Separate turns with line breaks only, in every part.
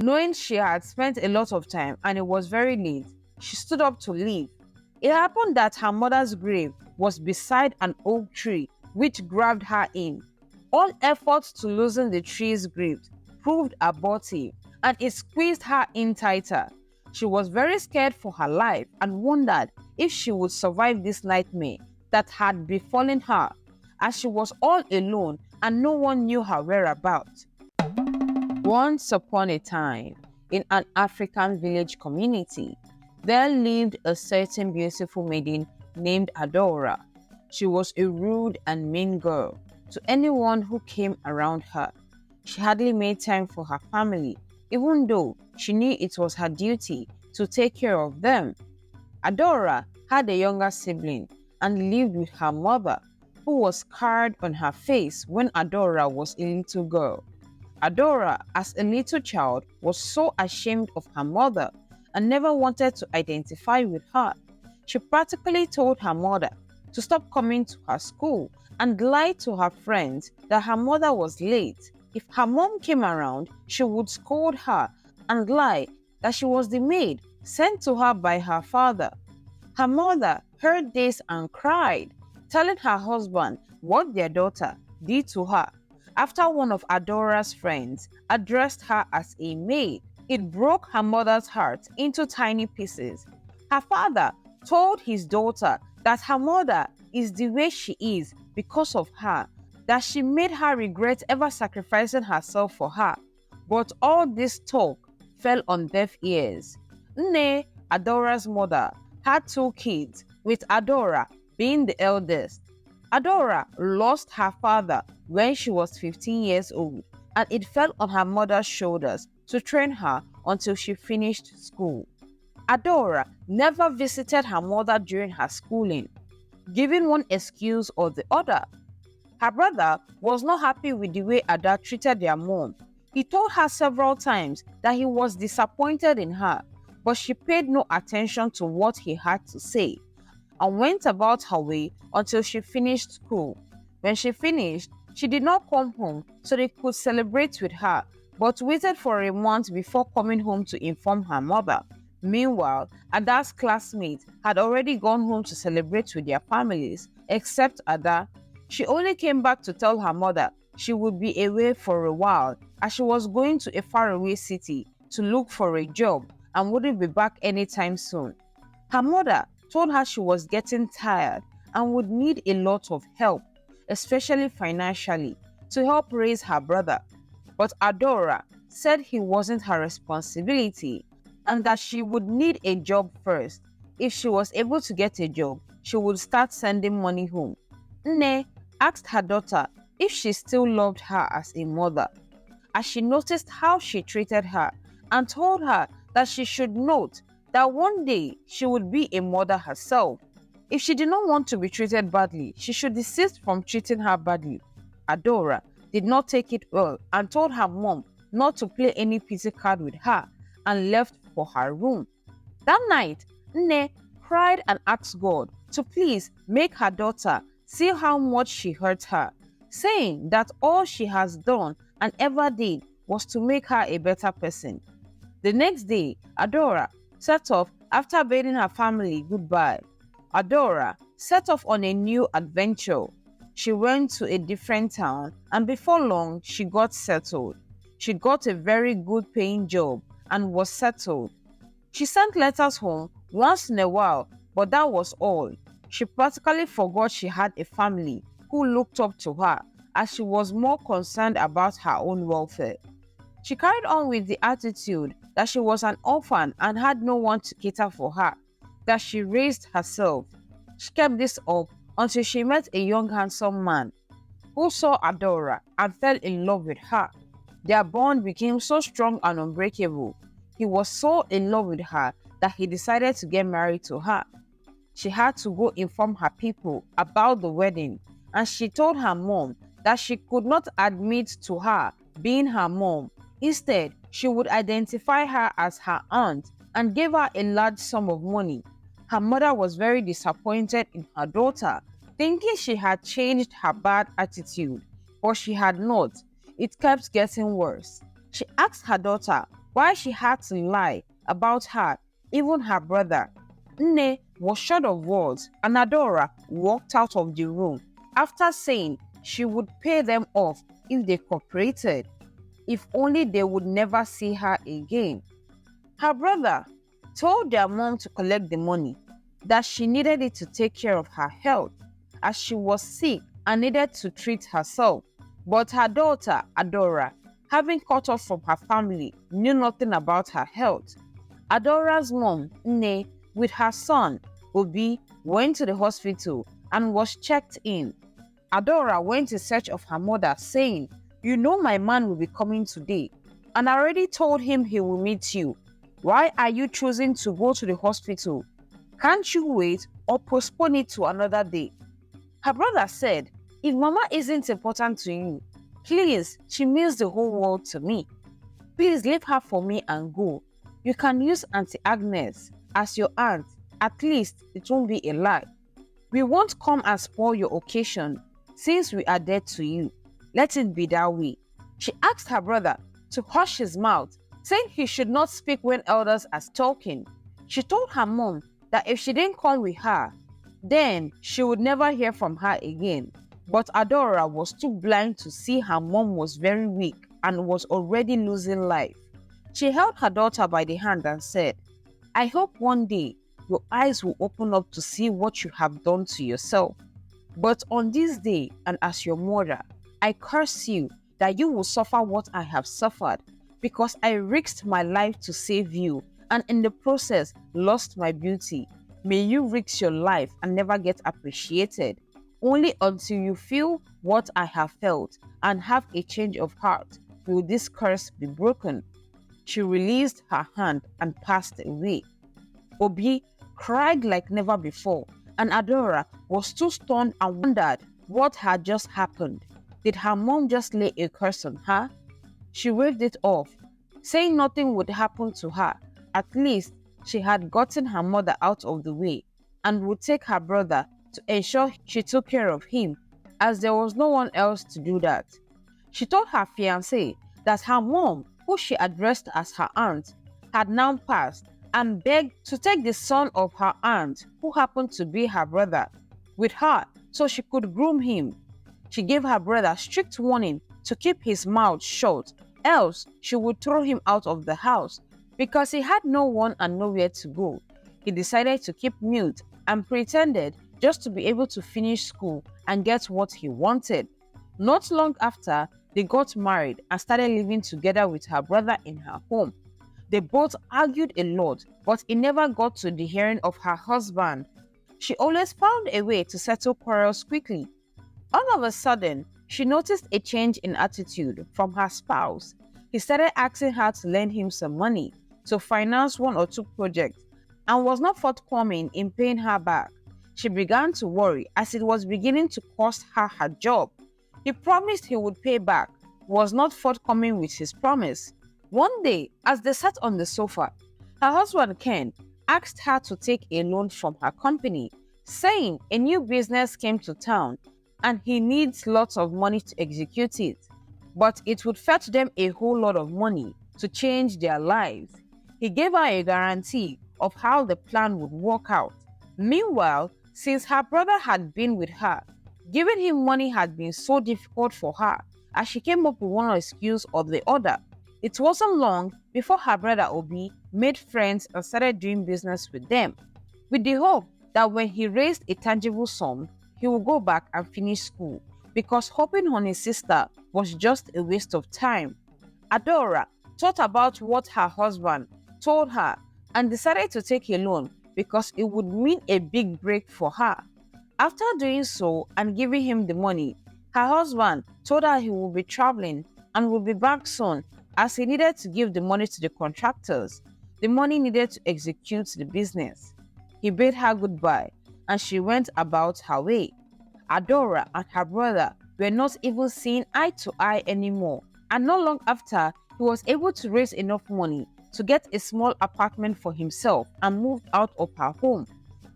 Knowing she had spent a lot of time and it was very late, she stood up to leave. It happened that her mother's grave was beside an oak tree, which grabbed her in. All efforts to loosen the tree's grip proved abortive, and it squeezed her in tighter. She was very scared for her life and wondered if she would survive this nightmare that had befallen her, as she was all alone and no one knew her whereabouts. Once upon a time, in an African village community, there lived a certain beautiful maiden named Adora. She was a rude and mean girl to anyone who came around her. She hardly made time for her family, even though she knew it was her duty to take care of them. Adora had a younger sibling and lived with her mother, who was scarred on her face when Adora was a little girl. Adora, as a little child, was so ashamed of her mother and never wanted to identify with her. She practically told her mother to stop coming to her school and lied to her friends that her mother was late. If her mom came around, she would scold her and lie that she was the maid sent to her by her father. Her mother heard this and cried, telling her husband what their daughter did to her. After one of Adora's friends addressed her as a maid, it broke her mother's heart into tiny pieces. Her father told his daughter that her mother is the way she is because of her, that she made her regret ever sacrificing herself for her. But all this talk fell on deaf ears. Nne, Adora's mother, had two kids, with Adora being the eldest. Adora lost her father when she was 15 years old, and it fell on her mother's shoulders to train her until she finished school. Adora never visited her mother during her schooling, giving one excuse or the other. Her brother was not happy with the way Ada treated their mom. He told her several times that he was disappointed in her, but she paid no attention to what he had to say and went about her way until she finished school. When she finished, she did not come home so they could celebrate with her, but waited for a month before coming home to inform her mother. Meanwhile, Ada's classmates had already gone home to celebrate with their families, except Ada. She only came back to tell her mother she would be away for a while as she was going to a faraway city to look for a job and wouldn't be back anytime soon. Her mother told her she was getting tired and would need a lot of help, especially financially, to help raise her brother. But Adora said he wasn't her responsibility and that she would need a job first. If she was able to get a job, she would start sending money home. Nne asked her daughter if she still loved her as a mother, as she noticed how she treated her, and told her that she should note that one day she would be a mother herself. If she did not want to be treated badly, she should desist from treating her badly. Adora did not take it well and told her mom not to play any pity card with her and left for her room. That night, Nne cried and asked God to please make her daughter see how much she hurt her, saying that all she has done and ever did was to make her a better person. The next day, Adora set off after bidding her family goodbye. Adora set off on a new adventure. She went to a different town and before long she got settled. She got a very good paying job and was settled. She sent letters home once in a while, but that was all. She practically forgot she had a family who looked up to her as she was more concerned about her own welfare. She carried on with the attitude that she was an orphan and had no one to cater for her, that she raised herself. She kept this up until she met a young handsome man who saw Adora and fell in love with her. Their bond became so strong and unbreakable. He was so in love with her that he decided to get married to her. She had to go inform her people about the wedding, and she told her mom that she could not admit to her being her mom. Instead, she would identify her as her aunt and gave her a large sum of money. Her mother was very disappointed in her daughter, thinking she had changed her bad attitude, but she had not. It kept getting worse. She asked her daughter Why she had to lie about her, even her brother. Nne was short of words, and Adora walked out of the room after saying she would pay them off if they cooperated. If only they would never see her again. Her brother told their mom to collect the money, that she needed it to take care of her health, as she was sick and needed to treat herself. But her daughter, Adora, having cut off from her family, knew nothing about her health. Adora's mom, Nne, with her son, Obi, went to the hospital and was checked in. Adora went in search of her mother, saying, "You know my man will be coming today, and I already told him he will meet you. Why are you choosing to go to the hospital? Can't you wait or postpone it to another day?" Her brother said, "If Mama isn't important to you, please, she means the whole world to me. Please leave her for me and go. You can use Auntie Agnes as your aunt. At least it won't be a lie. We won't come and spoil your occasion since we are dead to you. Let it be that way." She asked her brother to hush his mouth, saying he should not speak when elders are talking. She told her mom that if she didn't come with her, then she would never hear from her again. But Adora was too blind to see her mom was very weak and was already losing life. She held her daughter by the hand and said, "I hope one day your eyes will open up to see what you have done to yourself. But on this day, and as your mother, I curse you that you will suffer what I have suffered, because I risked my life to save you and in the process lost my beauty. May you risk your life and never get appreciated. Only until you feel what I have felt and have a change of heart will this curse be broken." She released her hand and passed away. Obi cried like never before, and Adora was too stunned and wondered what had just happened. Did her mom just lay a curse on her? She waved it off, saying nothing would happen to her. At least she had gotten her mother out of the way and would take her brother to ensure she took care of him, as there was no one else to do that. She told her fiancé that her mom, who she addressed as her aunt, had now passed, and begged to take the son of her aunt, who happened to be her brother, with her so she could groom him. She gave her brother strict warning to keep his mouth shut, else she would throw him out of the house. Because he had no one and nowhere to go, he decided to keep mute and pretended just to be able to finish school and get what he wanted. Not long after, they got married and started living together with her brother in her home. They both argued a lot, but it never got to the hearing of her husband. She always found a way to settle quarrels quickly. All of a sudden, she noticed a change in attitude from her spouse. He started asking her to lend him some money to finance one or two projects and was not forthcoming in paying her back. She began to worry as it was beginning to cost her her job. He promised he would pay back, was not forthcoming with his promise. One day, as they sat on the sofa, her husband Ken asked her to take a loan from her company, saying a new business came to town and he needs lots of money to execute it, but it would fetch them a whole lot of money to change their lives. He gave her a guarantee of how the plan would work out. Meanwhile, since her brother had been with her, giving him money had been so difficult for her as she came up with one excuse or the other. It wasn't long before her brother Obi made friends and started doing business with them, with the hope that when he raised a tangible sum, he would go back and finish school, because hoping on his sister was just a waste of time. Adora thought about what her husband told her and decided to take a loan because it would mean a big break for her. After doing so and giving him the money, her husband told her he would be traveling and would be back soon, as he needed to give the money to the contractors, the money needed to execute the business. He bade her goodbye and she went about her way. Adora and her brother were not even seeing eye to eye anymore, and not long after, he was able to raise enough money to get a small apartment for himself and moved out of her home.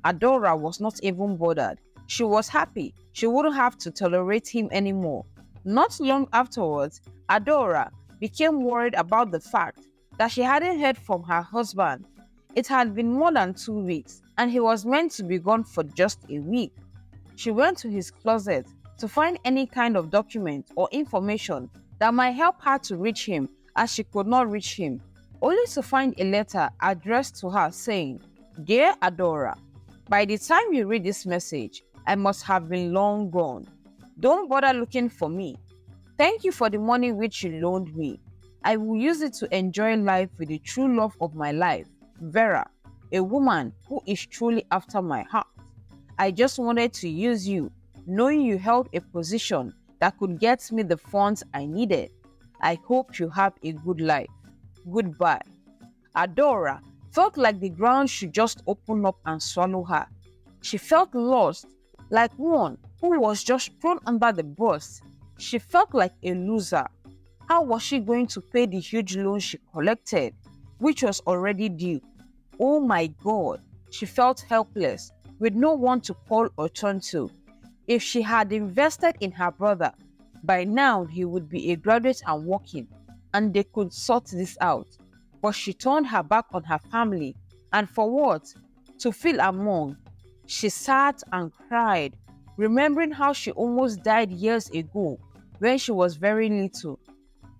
Adora was not even bothered. She was happy she wouldn't have to tolerate him anymore. Not long afterwards, Adora became worried about the fact that she hadn't heard from her husband. It had been more than 2 weeks, and he was meant to be gone for just a week. She went to his closet to find any kind of document or information that might help her to reach him, as she could not reach him, only to find a letter addressed to her saying, "Dear Adora, by the time you read this message, I must have been long gone. Don't bother looking for me. Thank you for the money which you loaned me. I will use it to enjoy life with the true love of my life, Vera, a woman who is truly after my heart. I just wanted to use you, knowing you held a position that could get me the funds I needed. I hope you have a good life. Goodbye." Adora felt like the ground should just open up and swallow her. She felt lost, like one who was just thrown under the bus. She felt like a loser. How was she going to pay the huge loan she collected, which was already due? Oh my God, she felt helpless, with no one to call or turn to. If she had invested in her brother, by now he would be a graduate and working, and they could sort this out. But she turned her back on her family, and for what? To feel among. She sat and cried, remembering how she almost died years ago when she was very little.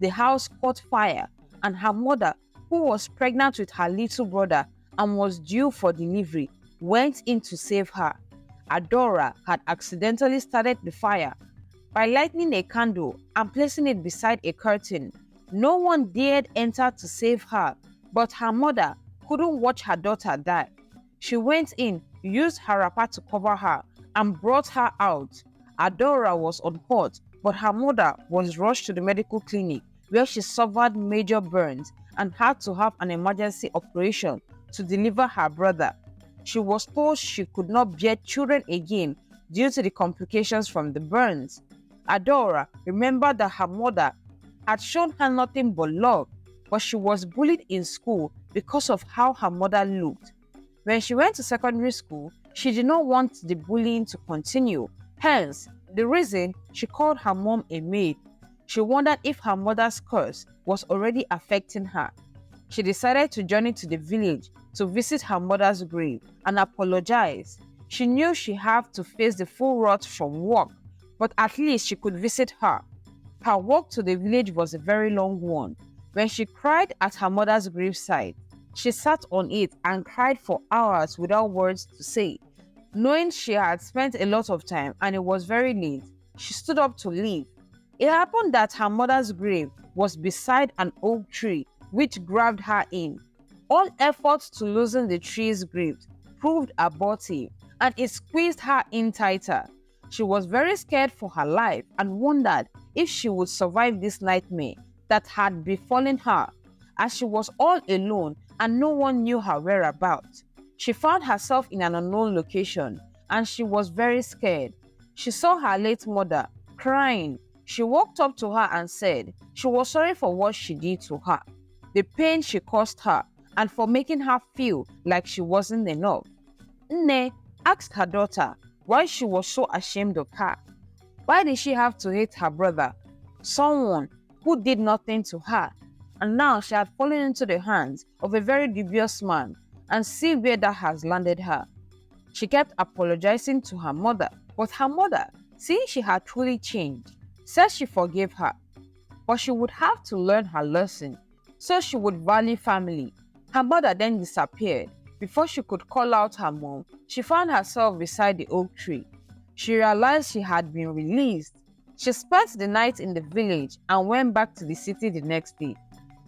The house caught fire, and her mother, who was pregnant with her little brother and was due for delivery, went in to save her. Adora had accidentally started the fire by lighting a candle and placing it beside a curtain. No one dared enter to save her, but her mother couldn't watch her daughter die. She went in, used her wrapper to cover her, and brought her out. Adora was unhurt, but her mother was rushed to the medical clinic where she suffered major burns and had to have an emergency operation to deliver her brother. She was told she could not bear children again due to the complications from the burns. Adora remembered that her mother had shown her nothing but love, but she was bullied in school because of how her mother looked. When she went to secondary school, she did not want the bullying to continue. Hence, the reason she called her mom a maid. She wondered if her mother's curse was already affecting her. She decided to journey to the village to visit her mother's grave and apologize. She knew she had to face the full wrath from work, but at least she could visit her. Her walk to the village was a very long one. When she cried at her mother's graveside, she sat on it and cried for hours without words to say. Knowing she had spent a lot of time and it was very late, she stood up to leave. It happened that her mother's grave was beside an oak tree, which grabbed her in. All efforts to loosen the tree's grip proved abortive, and it squeezed her in tighter. She was very scared for her life and wondered if she would survive this nightmare that had befallen her, as she was all alone and no one knew her whereabouts. She found herself in an unknown location, and she was very scared. She saw her late mother crying. She walked up to her and said she was sorry for what she did to her, the pain she caused her, and for making her feel like she wasn't enough. Nne asked her daughter why she was so ashamed of her. Why did she have to hate her brother, someone who did nothing to her? And now she had fallen into the hands of a very dubious man, and see where that has landed her. She kept apologizing to her mother, but her mother, seeing she had truly changed, said she forgave her, but she would have to learn her lesson, so she would value family. Her mother then disappeared. Before she could call out her mom, she found herself beside the oak tree. She realized she had been released. She spent the night in the village and went back to the city the next day.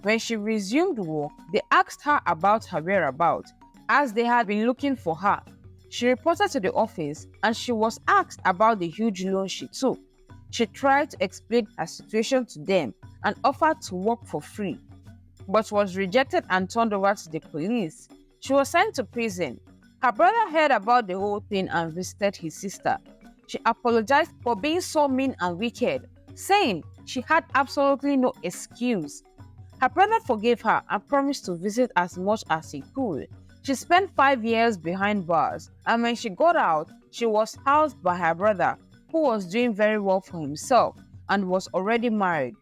When she resumed work, they asked her about her whereabouts, as they had been looking for her. She reported to the office and she was asked about the huge loan she took. She tried to explain her situation to them and offered to work for free, but was rejected and turned over to the police. She was sent to prison. Her brother heard about the whole thing and visited his sister. She apologized for being so mean and wicked, saying she had absolutely no excuse. Her brother forgave her and promised to visit as much as he could. She spent 5 years behind bars, and when she got out, she was housed by her brother, who was doing very well for himself and was already married.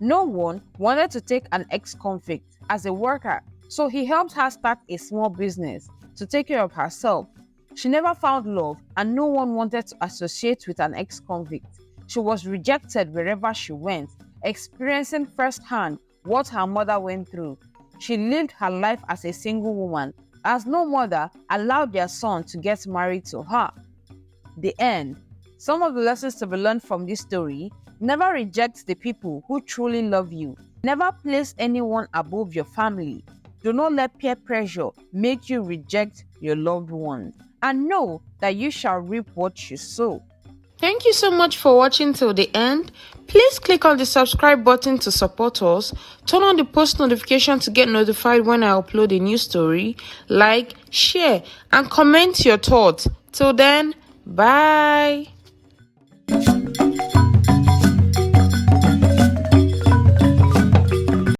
No one wanted to take an ex-convict as a worker, so he helped her start a small business to take care of herself. She never found love, and no one wanted to associate with an ex-convict. She was rejected wherever she went, experiencing firsthand what her mother went through. She lived her life as a single woman, as no mother allowed their son to get married to her. The end. Some of the lessons to be learned from this story: never reject the people who truly love you. Never place anyone above your family. Do not let peer pressure make you reject your loved ones. And know that you shall reap what you sow.
Thank you so much for watching till the end. Please click on the subscribe button to support us. Turn on the post notification to get notified when I upload a new story. Like, share, and comment your thoughts. Till then, bye.